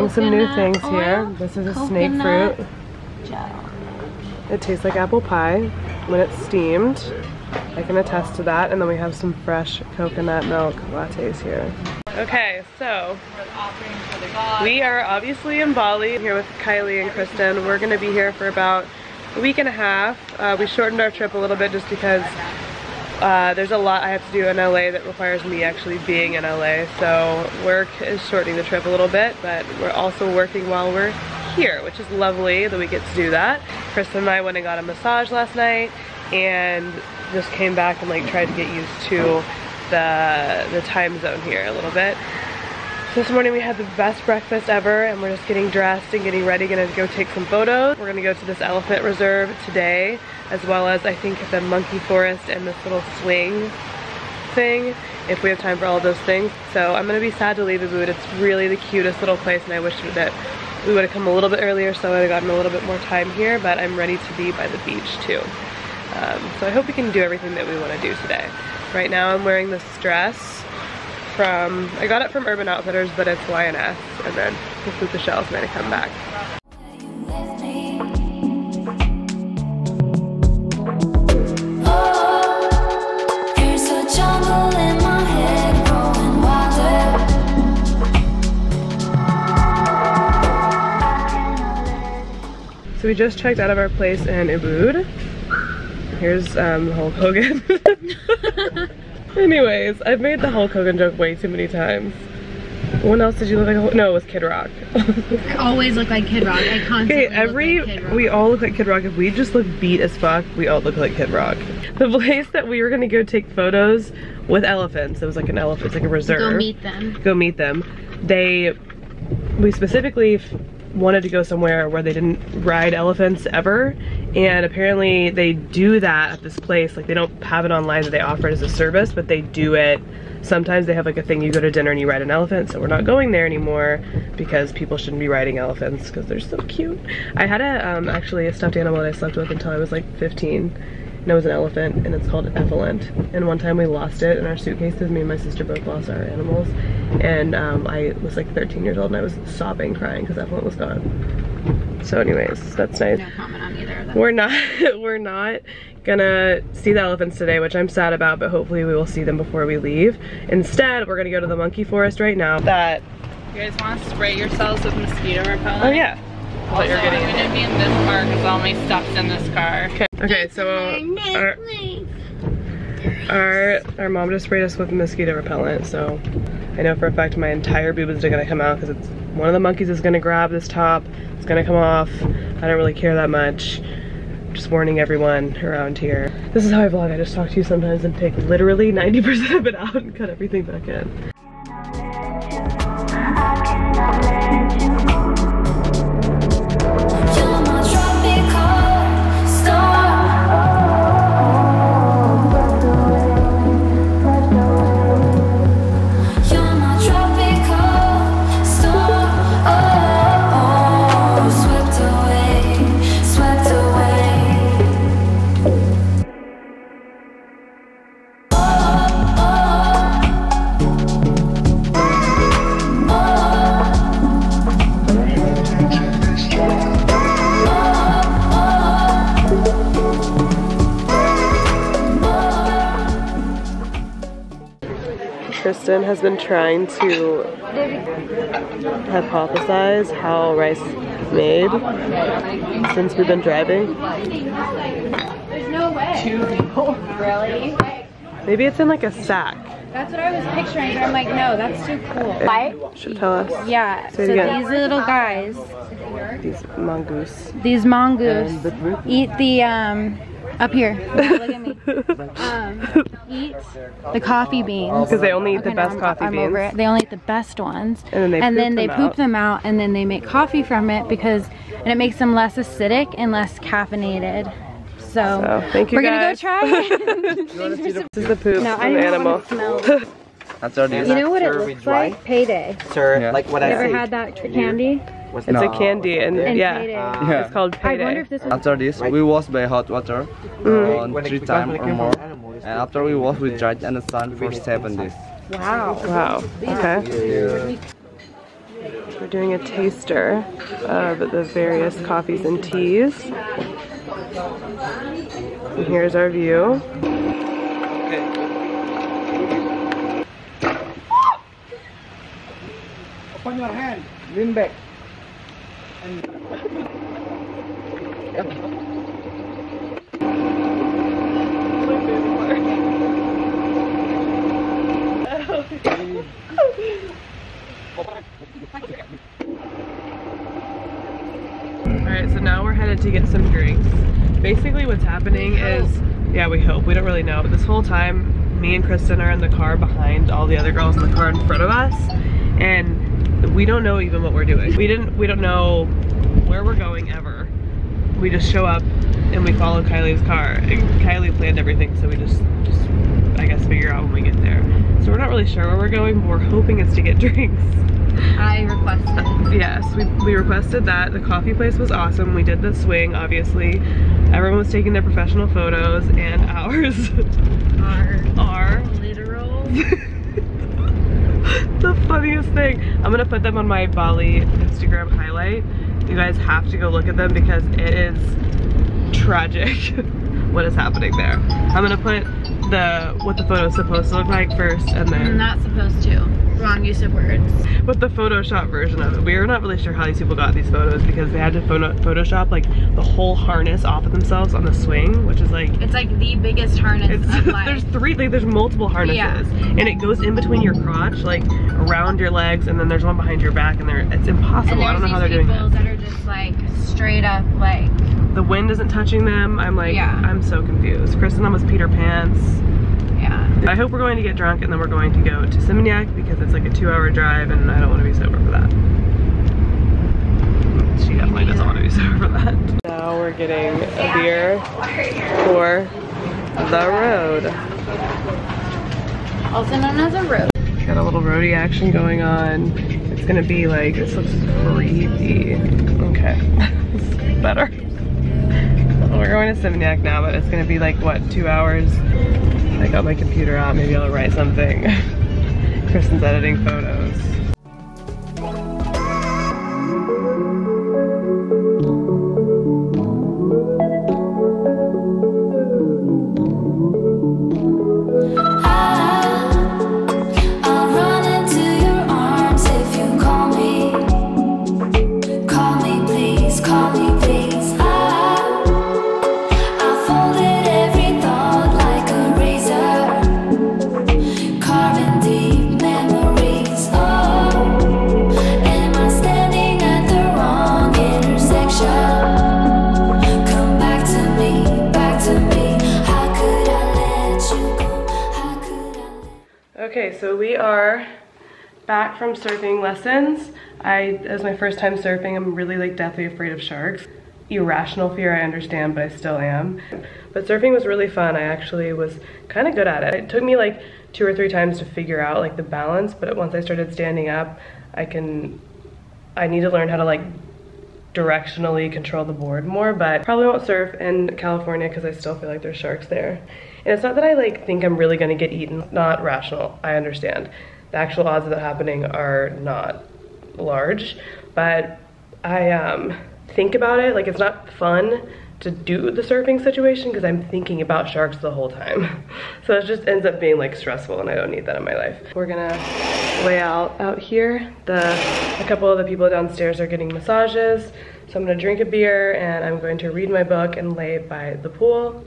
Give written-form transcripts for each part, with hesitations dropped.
trying some new things here. This is a snake fruit. Gel. It tastes like apple pie when it's steamed. I can attest to that. And then we have some fresh coconut milk lattes here. Okay, so we are obviously in Bali. I'm here with Kylie and Kristen. We're gonna be here for about a week and a half. We shortened our trip a little bit just because there's a lot I have to do in LA that requires me actually being in LA. So work is shortening the trip a little bit, but we're also working while we're here, which is lovely that we get to do that. Kristen and I went and got a massage last night and just came back and like tried to get used to the time zone here a little bit. So this morning we had the best breakfast ever and we're just getting dressed and getting ready, gonna go take some photos. We're gonna go to this elephant reserve today, as well as I think the monkey forest and this little swing thing, if we have time for all of those things. So I'm gonna be sad to leave Ubud. It's really the cutest little place and I wish that we would have come a little bit earlier so I would have gotten a little bit more time here, but I'm ready to be by the beach too. So I hope we can do everything that we want to do today. Right now I'm wearing this dress from, I got it from Urban Outfitters, but it's YNS, and then we'll flip the shells and then I come back. So we just checked out of our place in Ubud. Here's Hulk Hogan. Anyways, I've made the Hulk Hogan joke way too many times. When else did you look like a Hulk? No, it was Kid Rock. I always look like Kid Rock. I constantly look like Kid Rock. We all look like Kid Rock. If we just look beat as fuck, we all look like Kid Rock. The place that we were gonna go take photos with elephants, it was like an elephant, it's like a reserve. Go meet them. Go meet them. We specifically wanted to go somewhere where they didn't ride elephants ever, and apparently they do that at this place. Like, they don't have it online that they offer it as a service, but they do it. Sometimes they have like a thing, you go to dinner and you ride an elephant, so we're not going there anymore because people shouldn't be riding elephants because they're so cute. I had actually a stuffed animal that I slept with until I was like 15, and it was an elephant, and it's called Effluent. And one time we lost it in our suitcases. Me and my sister both lost our animals, and I was like 13 years old and I was sobbing, crying because Effluent was gone. So anyways, that's nice. No comment on either of them. We're not gonna see the elephants today, which I'm sad about, but hopefully we will see them before we leave. Instead, we're gonna go to the monkey forest right now. That you guys want to spray yourselves with mosquito repellent? Oh yeah. Also, I'm gonna be in this car because all my stuff's in this car. Okay, so our mom just sprayed us with mosquito repellent, so I know for a fact my entire boob is gonna come out because it's one of the monkeys is gonna grab this top. It's gonna come off. I don't really care that much. Just warning everyone around here. This is how I vlog. I just talk to you sometimes and take literally 90% of it out and cut everything back in. Kristen has been trying to hypothesize how rice is made since we've been driving. There's no way. 2 people? Really? Maybe it's in like a sack. That's what I was picturing, but I'm like, no, that's too cool. Right? Should tell us. Yeah, Say so it again. these little guys, These mongoose. these mongoose, eat the, up here, look at me, eat the coffee beans. Because they only eat the best coffee beans. Over it. They only eat the best ones. And then they poop them out, and then they make coffee from it and it makes them less acidic and less caffeinated. So thank you, we're gonna go try it. This is the poop No, of I the know animal. what it smells. You You know what it looks like? Payday. Sir, like what You I ever say. had that candy? It's a candy, and yeah, Payday. it's called I Payday. wonder if this was After this, we wash by hot water on 3 times or more. And after we wash, we dry it in the sun for 7 days. wow. Wow. Okay. doing a taster of the various coffees and teas. And here's our view. Open your hand, lean back. Alright, so now we're headed to get some drinks. Basically what's happening is, yeah, we hope, we don't really know, but this whole time me and Kristen are in the car behind all the other girls in the car in front of us, and we don't know even what we're doing. We don't know where we're going ever. We just show up and we follow Kylie's car, and Kylie planned everything, so we just I guess figure out when we get there. So we're not really sure where we're going, but we're hoping it's to get drinks. I requested. Yes, we requested that. The coffee place was awesome. We did the swing, obviously. Everyone was taking their professional photos, and ours are literal. The funniest thing. I'm gonna put them on my Bali Instagram highlight. You guys have to go look at them because it is tragic what is happening there. I'm gonna put what the photo's supposed to look like first, and then Not supposed to. Wrong use of words. with the Photoshop version of it. We are not really sure how these people got these photos because they had to Photoshop like the whole harness off of themselves on the swing, which is like, it's like the biggest harness of life. there's multiple harnesses, Yeah. and it goes in between your crotch, like around your legs, and then there's one behind your back, and it's impossible. I don't know how they're doing that. That are just like straight up like. The wind isn't touching them. I'm like, Yeah. I'm so confused. Kristen almost peed her pants. Yeah. I hope we're going to get drunk and then we're going to go to Seminyak because it's like a 2-hour drive and I don't want to be sober for that. She definitely doesn't want to be sober for that. Now we're getting a beer for the road. Also known as a road. Got a little roadie action going on. It's gonna be like, this looks creepy. Okay, this is better. We're going to Seminyak now, but it's gonna be like, what, 2 hours? I got my computer out, maybe I'll write something. Kristen's editing photos. Okay, so we are back from surfing lessons. It was my first time surfing. I'm really like deathly afraid of sharks. Irrational fear, I understand, but I still am. But surfing was really fun. I actually was kind of good at it. It took me like 2 or 3 times to figure out like the balance, but once I started standing up, I need to learn how to like directionally control the board more, but probably won't surf in California because I still feel like there's sharks there. And it's not that I like think I'm really gonna get eaten. Not rational, I understand. The actual odds of that happening are not large, but I think about it, like it's not fun to do the surfing situation because I'm thinking about sharks the whole time. So it just ends up being like stressful and I don't need that in my life. We're gonna lay out here. A couple of the people downstairs are getting massages. So I'm gonna drink a beer and I'm going to read my book and lay by the pool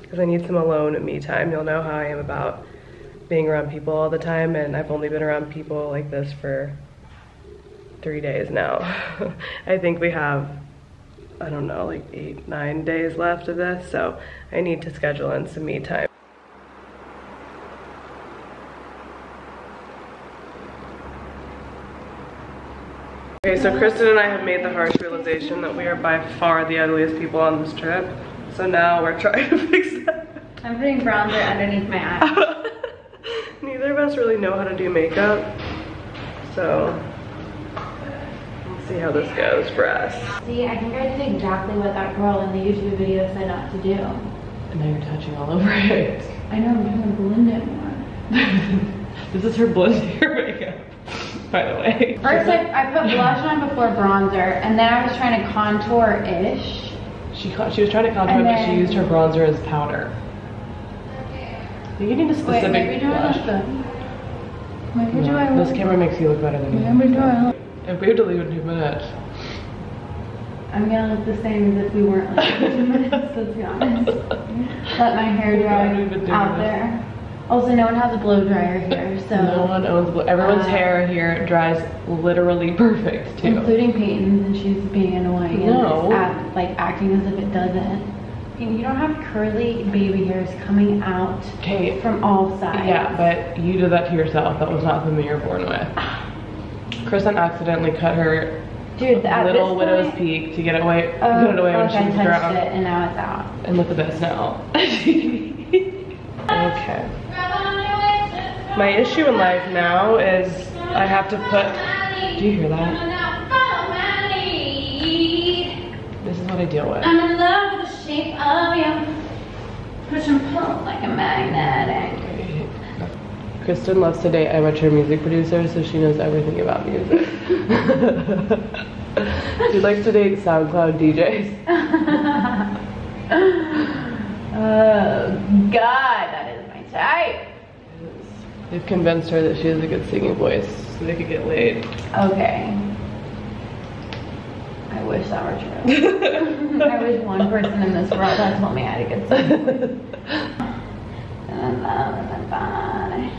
because I need some alone me time. You'll know how I am about being around people all the time, and I've only been around people like this for 3 days now. I think we have, I don't know, like 8, 9 days left of this, so I need to schedule in some me time. Okay, so Kristen and I have made the harsh realization that we are by far the ugliest people on this trip. So now we're trying to fix that. I'm putting bronzer underneath my eyes. Neither of us really know how to do makeup, so we'll see how this goes for us. See, I think I did exactly what that girl in the YouTube video said not to do. And now you're touching all over it. I know, I'm trying to blend it more. This is her blending her makeup. by the way. First, I put blush on before bronzer, and then I was trying to contour-ish. She was trying to contour, but she used her bronzer as powder. You need a specific maybe do I blush. look good? Maybe do I look This camera makes you look better than me. Maybe do I look? If we have to leave in 2 minutes. I'm gonna look the same as if we weren't like 2 minutes, let's be honest. Let my hair dry out there. Also, no one has a blow dryer here, so. No one owns blow. Everyone's hair here dries literally perfect too. Including Payton's, and she's being annoying No. and acting as if it doesn't. You don't have curly baby hairs coming out from all sides. Yeah, but you did that to yourself. That was not something you were born with. Kristen accidentally cut her little widow's peak to get it away, when she was drowned. And now it's out. And look at this now. Okay. My issue in life now is I have to put. Do you hear that? This is what I deal with. I'm in love with the shape of you. Push and pull like a magnetic. Kristen loves to date amateur music producers, so she knows everything about music. She likes to date SoundCloud DJs. Oh God, that is my type. They've convinced her that she has a good singing voice, so they could get laid. Okay. I wish that were true. I wish one person in this world had told me I had a good singing voice. And I love my body.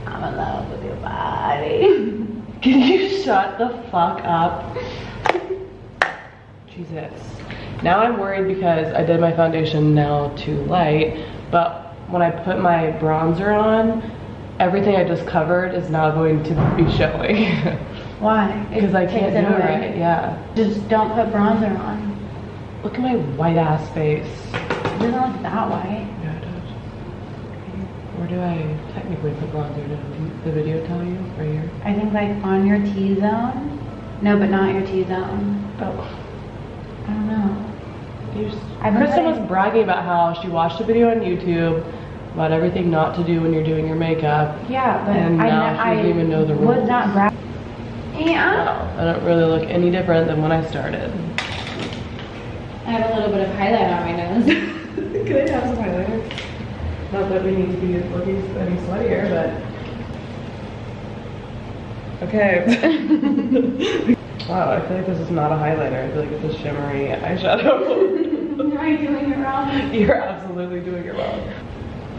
I'm in love with your body. Can you shut the fuck up? Jesus. Now I'm worried because I did my foundation now too light, but when I put my bronzer on, everything I just covered is now going to be showing. Why? Because I can't do it right, yeah. Just don't put bronzer on. Look at my white ass face. It doesn't look that white. Yeah, it does. Where do I technically put bronzer? Did the video tell you? Right here? I think like on your T-zone. No, but not your T-zone. Oh. I don't know. Kristen was bragging about how she watched a video on YouTube about everything not to do when you're doing your makeup. Yeah, but and now she doesn't even know the rules. Was not bragging. Yeah. Wow, I don't really look any different than when I started. I have a little bit of highlight on my nose. Can I have some highlighter? Not that we need to be looking any sweatier, but okay. Wow, I feel like this is not a highlighter. I feel like it's a shimmery eyeshadow. Am I doing it wrong? You're absolutely doing it wrong.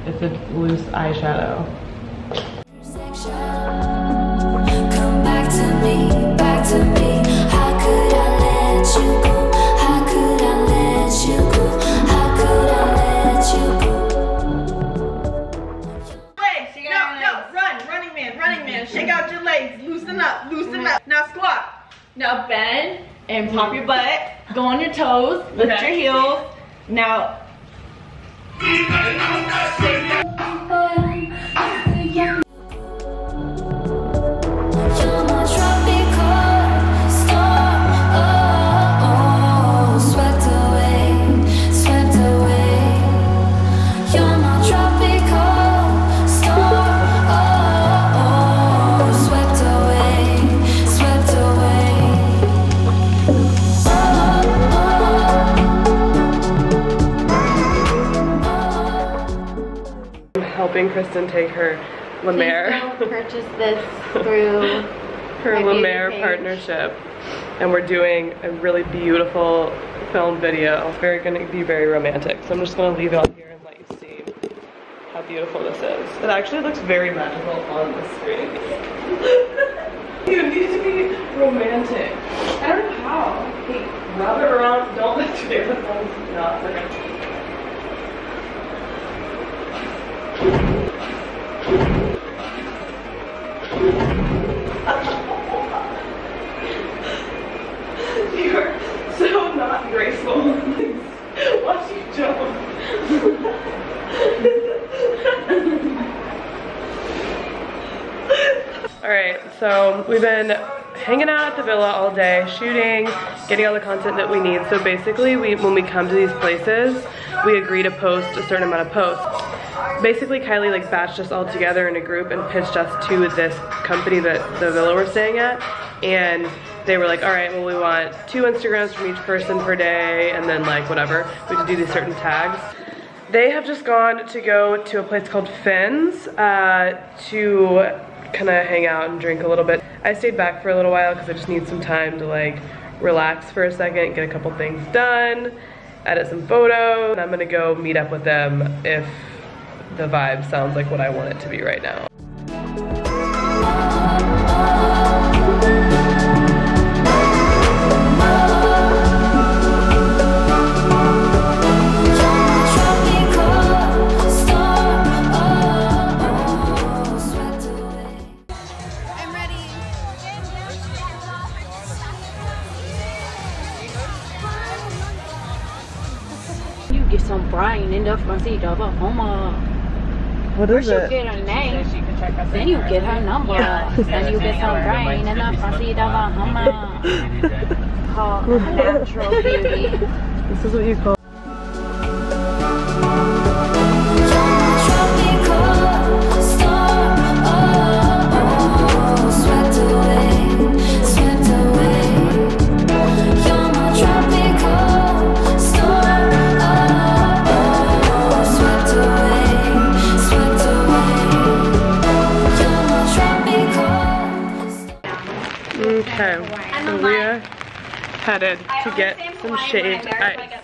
It's a loose eyeshadow. Come back to me, back to me. How could I let you go? How could I let you go? How could I let you go? Legs, no, running man, shake out your legs, loosen up, now squat. Now bend and pop your butt, go on your toes, lift your heels, now. You're my tropical storm, swept away, swept away. You're my tropical storm, swept away, swept away. I'm helping Kristen take her La Mer. Purchase this through Her my La beauty Mer page. partnership, and we're doing a really beautiful film video. It's gonna be very romantic, so I'm just gonna leave it on here and let you see how beautiful this is. It actually looks very magical on the screen. You need to be romantic. I don't know how. Hey, rub it around. Don't let your phones not. You're so not graceful. Watch you jump. Alright, so we've been hanging out at the villa all day, shooting, getting all the content that we need. So basically, when we come to these places, we agree to post a certain amount of posts. Basically, Kylie like batched us all together in a group and pitched us to this company that the villa we're staying at. And they were like, all right, well, we want 2 Instagrams from each person per day, and then like whatever. We have to do these certain tags. They have just gone to go to a place called Finn's to kind of hang out and drink a little bit. I stayed back for a little while because I just need some time to like relax for a second, get a couple things done, edit some photos, and I'm gonna go meet up with them if the vibe sounds like what I want it to be right now. Get some brain in the front seat of a Hummer. What is it? You get her name, then you get her number, then you get some brain in the front seat of a Hummer. Called natural beauty. This is what you call. Okay, so we're headed to get some shaved ice.